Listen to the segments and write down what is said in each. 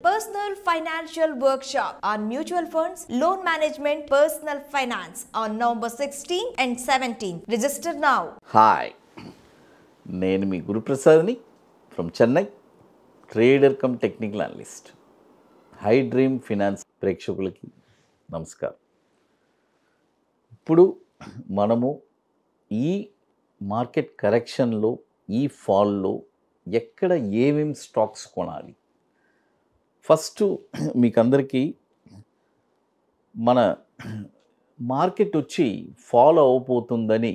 Personal Financial Workshop on Mutual Funds, Loan Management, Personal Finance on November 16 and 17. Register now. Hi, నేను మీ గురుప్రసాద్ని from Chennai, trader cum technical analyst. Hi dream finance ప్రేక్షకులకి నమస్కారం. ఇప్పుడు మనము ఈ మార్కెట్ కరెక్షన్లో, ఈ ఫాల్లో ఎక్కడ ఏమేమి స్టాక్స్ కొనాలి, ఫస్ట్ మీకు అందరికీ మన మార్కెట్ వచ్చి ఫాలో అవబోతుందని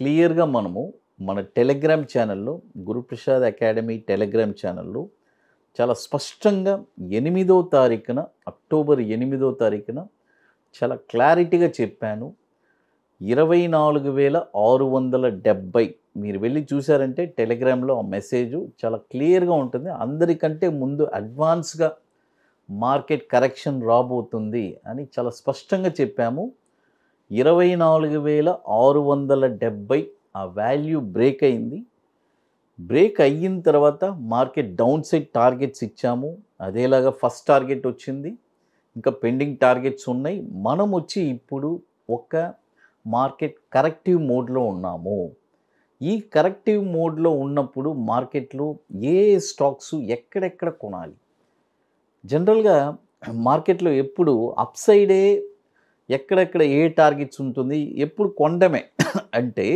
క్లియర్గా మనము మన టెలిగ్రామ్ ఛానల్లో, గురుప్రసాద్ అకాడమీ టెలిగ్రామ్ ఛానల్లో చాలా స్పష్టంగా 8వ తారీఖున, అక్టోబర్ 8వ తారీఖున చాలా క్లారిటీగా చెప్పాను. 24,670 మీరు వెళ్ళి చూసారంటే టెలిగ్రామ్లో ఆ మెసేజ్ చాలా క్లియర్గా ఉంటుంది. అందరికంటే ముందు అడ్వాన్స్గా మార్కెట్ కరెక్షన్ రాబోతుంది అని చాలా స్పష్టంగా చెప్పాము. 24,670 ఆ వాల్యూ బ్రేక్ అయింది. బ్రేక్ అయిన తర్వాత మార్కెట్ డౌన్ సైడ్ టార్గెట్స్ ఇచ్చాము. అదేలాగా ఫస్ట్ టార్గెట్ వచ్చింది, ఇంకా పెండింగ్ టార్గెట్స్ ఉన్నాయి. మనం వచ్చి ఇప్పుడు ఒక మార్కెట్ కరెక్టివ్ మోడ్లో ఉన్నాము. ఈ కరెక్టివ్ మోడ్లో ఉన్నప్పుడు మార్కెట్లో ఏ స్టాక్స్ ఎక్కడెక్కడ కొనాలి? జనరల్గా మార్కెట్లో ఎప్పుడు అప్ సైడే ఎక్కడెక్కడ ఏ టార్గెట్స్ ఉంటుంది, ఎప్పుడు కొనడమే. అంటే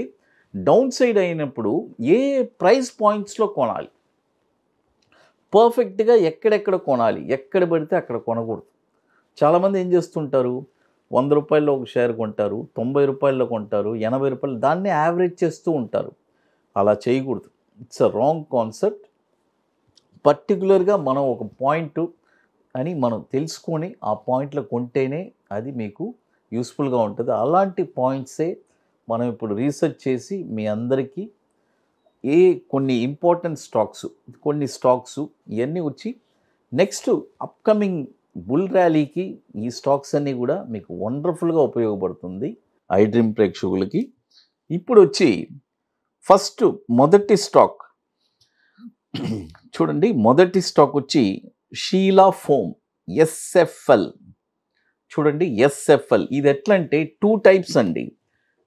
డౌన్ సైడ్ అయినప్పుడు ఏ ప్రైస్ పాయింట్స్లో కొనాలి, పర్ఫెక్ట్గా ఎక్కడెక్కడ కొనాలి, ఎక్కడ పడితే అక్కడ కొనకూడదు. చాలామంది ఏం చేస్తుంటారు, 100 రూపాయల్లో ఒక షేర్ కొంటారు, 90 రూపాయల్లో కొంటారు, 80 రూపాయలు, దాన్ని యావరేజ్ చేస్తూ ఉంటారు. అలా చేయకూడదు. It's a wrong concept. పర్టికులర్గా మనం ఒక పాయింట్ అని మనం తెలుసుకొని ఆ పాయింట్లో కొంటేనే అది మీకు యూస్ఫుల్గా ఉంటుంది. అలాంటి పాయింట్సే మనం ఇప్పుడు రీసెర్చ్ చేసి మీ అందరికీ కొన్ని ఇంపార్టెంట్ స్టాక్స్, కొన్ని స్టాక్స్ ఇవన్నీ వచ్చి నెక్స్ట్ అప్కమింగ్ బుల్ ర్యాలీకి ఈ స్టాక్స్ అన్నీ కూడా మీకు వండర్ఫుల్గా ఉపయోగపడుతుంది ఐ డ్రీమ్ ప్రేక్షకులకి. ఇప్పుడు వచ్చి ఫస్ట్ మొదటి స్టాక్ చూడండి. మొదటి స్టాక్ వచ్చి షీలా ఫోమ్, ఎస్ఎఫ్ఎల్. చూడండి, ఎస్ఎఫ్ఎల్ ఇది ఎట్లా అంటే 2 టైప్స్ అండి.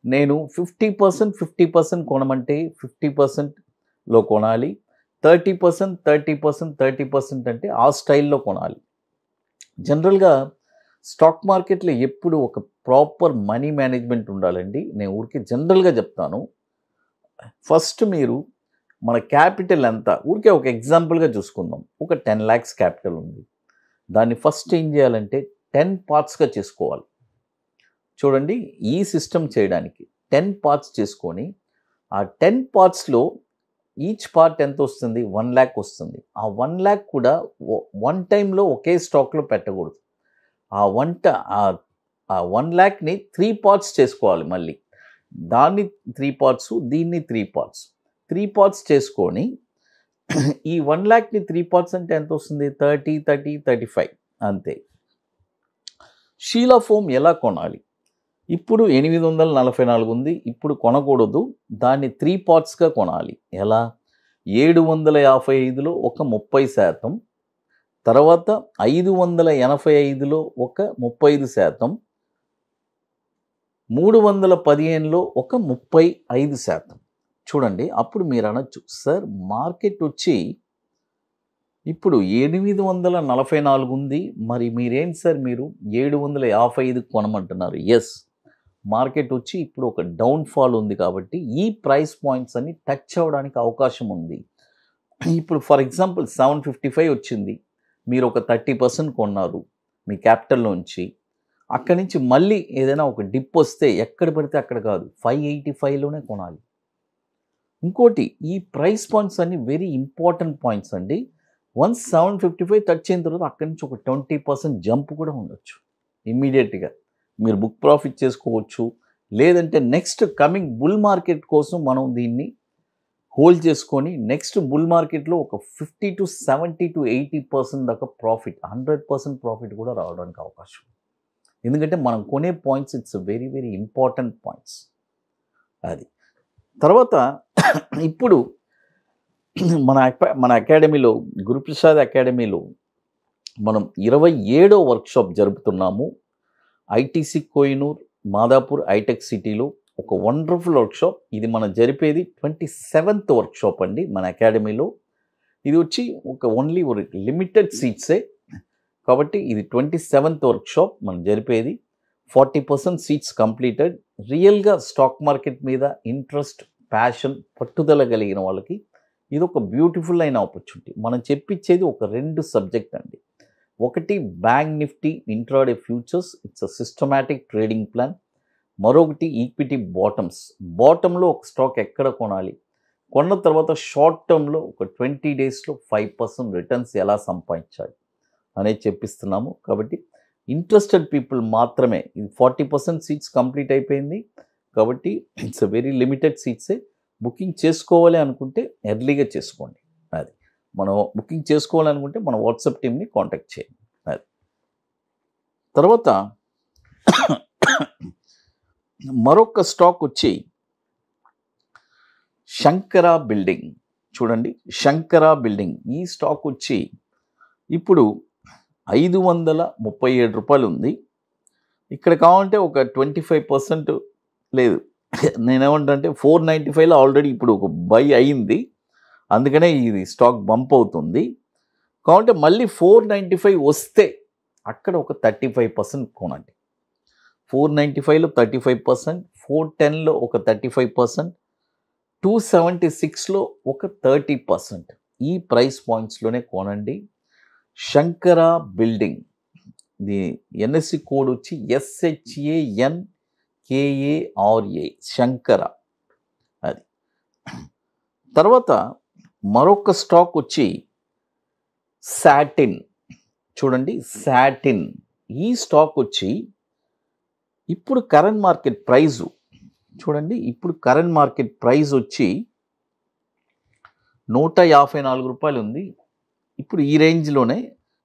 నేను 50% కొనమంటే 50%లో కొనాలి, 30% అంటే ఆ స్టైల్లో కొనాలి. జనరల్గా స్టాక్ మార్కెట్లో ఎప్పుడు ఒక ప్రాపర్ మనీ మేనేజ్మెంట్ ఉండాలండి. నేను ఊరికే జనరల్గా చెప్తాను. ఫస్ట్ మీరు మన క్యాపిటల్ ఎంత, ఊరికే ఒక ఎగ్జాంపుల్గా చూసుకుందాం. ఒక 10 lakhs క్యాపిటల్ ఉంది. దాన్ని ఫస్ట్ ఏం చేయాలంటే 10 partsగా చేసుకోవాలి. చూడండి, ఈ సిస్టమ్ చేయడానికి 10 parts చేసుకొని ఆ 10 partsలో ఈచ్ పార్ట్ ఎంత వస్తుంది, 1 lakh వస్తుంది. ఆ 1 lakh కూడా వన్ టైంలో ఒకే స్టాక్లో పెట్టకూడదు. ఆ 1 lakhని 3 parts చేసుకోవాలి. మళ్ళీ దాన్ని 3 parts, దీన్ని 3 parts, 3 parts చేసుకొని ఈ 1 lakhని 3 parts అంటే ఎంత వస్తుంది, 35 అంతే. షీలా ఫోమ్ ఎలా కొనాలి? ఇప్పుడు 844 ఉంది. ఇప్పుడు కొనకూడదు, దాన్ని 3 partsగా కొనాలి. ఎలా? 755లో ఒక 30%, తర్వాత 585లో ఒక 35%, 315లో ఒక 35%. చూడండి, అప్పుడు మీరు అనొచ్చు, సార్ మార్కెట్ వచ్చి ఇప్పుడు 844 ఉంది, మరి మీరేంటి సార్ మీరు 755 కొనమంటున్నారు? ఎస్, మార్కెట్ వచ్చి ఇప్పుడు ఒక డౌన్ఫాల్ ఉంది కాబట్టి ఈ ప్రైస్ పాయింట్స్ అన్ని టచ్ అవ్వడానికి అవకాశం ఉంది. ఇప్పుడు ఫర్ ఎగ్జాంపుల్ 755 వచ్చింది, మీరు ఒక 30% కొన్నారు మీ క్యాపిటల్లోంచి. అక్కడి నుంచి మళ్ళీ ఏదైనా ఒక డిప్ వస్తే ఎక్కడ పడితే అక్కడ కాదు, 585లోనే కొనాలి. ఇంకోటి, ఈ ప్రైస్ పాయింట్స్ అన్ని వెరీ ఇంపార్టెంట్ పాయింట్స్ అండి. వన్స్ 755 టచ్ అయిన తర్వాత అక్కడి నుంచి ఒక 20% జంప్ కూడా ఉండొచ్చు. ఇమ్మీడియట్గా మీరు బుక్ ప్రాఫిట్ చేసుకోవచ్చు. లేదంటే నెక్స్ట్ కమింగ్ బుల్ మార్కెట్ కోసం మనం దీన్ని హోల్డ్ చేసుకొని నెక్స్ట్ బుల్ మార్కెట్లో ఒక 50 to 70 to 80% దాకా ప్రాఫిట్, 100% ప్రాఫిట్ కూడా రావడానికి అవకాశం. ఎందుకంటే మనం కొనే points it's very very important points. అది తర్వాత ఇప్పుడు మన అకాడమీలో గురుప్రసాద్ అకాడమీలో మనం 27వ వర్క్షాప్ జరుపుతున్నాము. ఐటీసీ కోహినూర్ మాదాపూర్ హైటెక్ సిటీలో ఒక వండర్ఫుల్ వర్క్షాప్. ఇది మనం జరిపేది 27th వర్క్షాప్ అండి మన అకాడమీలో. ఇది వచ్చి ఓన్లీ లిమిటెడ్ సీట్సే కాబట్టి ఇది 27th వర్క్షాప్ మనం జరిపేది. 40% సీట్స్ కంప్లీటెడ్. రియల్గా స్టాక్ మార్కెట్ మీద ఇంట్రెస్ట్, ప్యాషన్, పట్టుదల కలిగిన వాళ్ళకి ఇది ఒక బ్యూటిఫుల్ అయిన ఆపర్చునిటీ. మనం చెప్పించేది ఒక 2 సబ్జెక్ట్ అండి. ఒకటి bank Nifty intraday futures, it's a systematic trading plan. మరొకటి ఈక్విటీ బాటంలో ఒక స్టాక్ ఎక్కడ కొనాలి, కొన్న తర్వాత షార్ట్ టర్మ్లో ఒక 20 డేస్లో 5% రిటర్న్స్ ఎలా సంపాదించాలి అనేది చెప్పిస్తున్నాము. కాబట్టి ఇంట్రెస్టెడ్ పీపుల్ మాత్రమే. ఇది 40% సీట్స్ కంప్లీట్ అయిపోయింది కాబట్టి ఇట్స్ అ వెరీ లిమిటెడ్ సీట్సే. బుకింగ్ చేసుకోవాలి అనుకుంటే ఎర్లీగా చేసుకోండి. అది మనం బుకింగ్ చేసుకోవాలనుకుంటే మన వాట్సాప్ టీమ్ని కాంటాక్ట్ చేయండి. అది తర్వాత మరొక స్టాక్ వచ్చి శంకర బిల్డింగ్. చూడండి, శంకర బిల్డింగ్ ఈ స్టాక్ వచ్చి ఇప్పుడు 537 రూపాయలు ఉంది. ఇక్కడ కావాలంటే ఒక 25% లేదు, నేనేమంటే 495లో ఆల్రెడీ ఇప్పుడు ఒక బై అయింది, అందుకనే ఇది స్టాక్ బంప్ అవుతుంది. కాబట్టి మళ్ళీ 495 వస్తే అక్కడ ఒక 35% కొనండి. 495లో 35%, 410లో ఒక 35%, 276లో ఒక 30%. ఈ ప్రైస్ పాయింట్స్లోనే కొనండి. Shankara building, the NSC code వచ్చి SHANKARA, శంకర. అది తర్వాత మరొక స్టాక్ వచ్చి సాటిన్. చూడండి, సాటిన్ ఈ స్టాక్ వచ్చి ఇప్పుడు కరెంట్ మార్కెట్ ప్రైజు చూడండి, ఇప్పుడు కరెంట్ మార్కెట్ ప్రైస్ వచ్చి 154 రూపాయలు ఉంది. ఇప్పుడు ఈ రేంజ్లోనే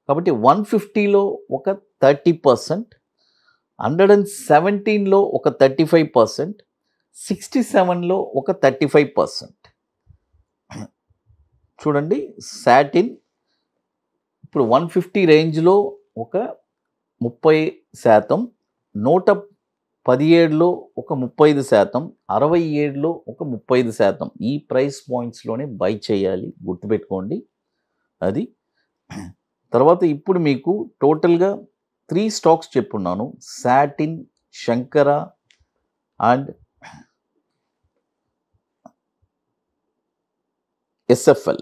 కాబట్టి 150లో ఒక 30%, 117లో ఒక 35%, 67లో ఒక 35%. చూడండి, సాటిన్ ఇప్పుడు 150 రేంజ్లో ఒక 30%, 117లో ఒక 35%, 67లో ఒక 35%. ఈ ప్రైస్ పాయింట్స్లోనే బై చేయాలి, గుర్తుపెట్టుకోండి. అది తర్వాత ఇప్పుడు మీకు టోటల్గా 3 స్టాక్స్ చెప్పున్నాను, సాటిన్, శంకర అండ్ SFL.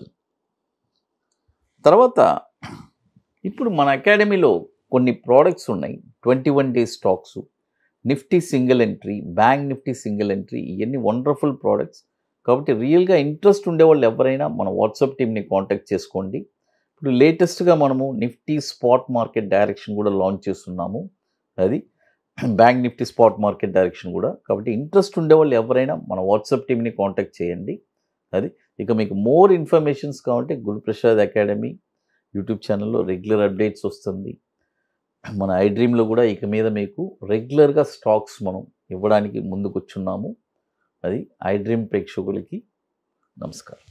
తర్వాత ఇప్పుడు మన అకాడమీలో కొన్ని ప్రోడక్ట్స్ ఉన్నాయి, 21 days stocks, Nifty single entry, bank Nifty single entry, ఇవన్నీ వండర్ఫుల్ ప్రోడక్ట్స్. కాబట్టి రియల్గా ఇంట్రెస్ట్ ఉండేవాళ్ళు ఎవరైనా మన వాట్సాప్ టీమ్ని కాంటాక్ట్ చేసుకోండి. ఇప్పుడు లేటెస్ట్గా మనము నిఫ్టీ స్పాట్ మార్కెట్ డైరెక్షన్ కూడా లాంచ్ చేస్తున్నాము, అది bank Nifty spot market direction కూడా. కాబట్టి ఇంట్రెస్ట్ ఉండేవాళ్ళు ఎవరైనా మన వాట్సాప్ టీమ్ని కాంటాక్ట్ చేయండి. అది ఇక మీకు మోర్ ఇన్ఫర్మేషన్స్ కావాలంటే గురుప్రసాద్ అకాడమీ యూట్యూబ్ ఛానల్లో రెగ్యులర్ అప్డేట్స్ వస్తుంది. మన ఐడ్రీమ్లో కూడా ఇక మీద మీకు రెగ్యులర్గా స్టాక్స్ మనం ఇవ్వడానికి ముందుకు వచ్చున్నాము. అది ఐడ్రీమ్ ప్రేక్షకులకి నమస్కారం.